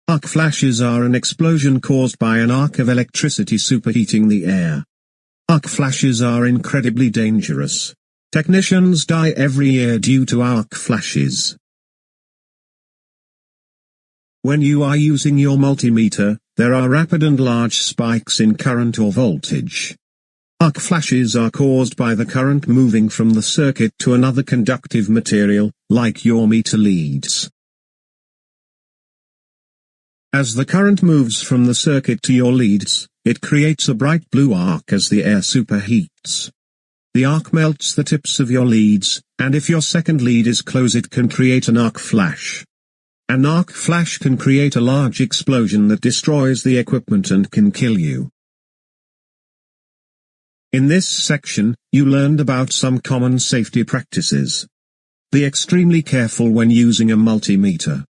Arc flashes are an explosion caused by an arc of electricity superheating the air. Arc flashes are incredibly dangerous. Technicians die every year due to arc flashes. When you are using your multimeter, there are rapid and large spikes in current or voltage. Arc flashes are caused by the current moving from the circuit to another conductive material, like your meter leads. As the current moves from the circuit to your leads, it creates a bright blue arc as the air superheats. The arc melts the tips of your leads, and if your second lead is close it can create an arc flash. An arc flash can create a large explosion that destroys the equipment and can kill you. In this section, you learned about some common safety practices. Be extremely careful when using a multimeter.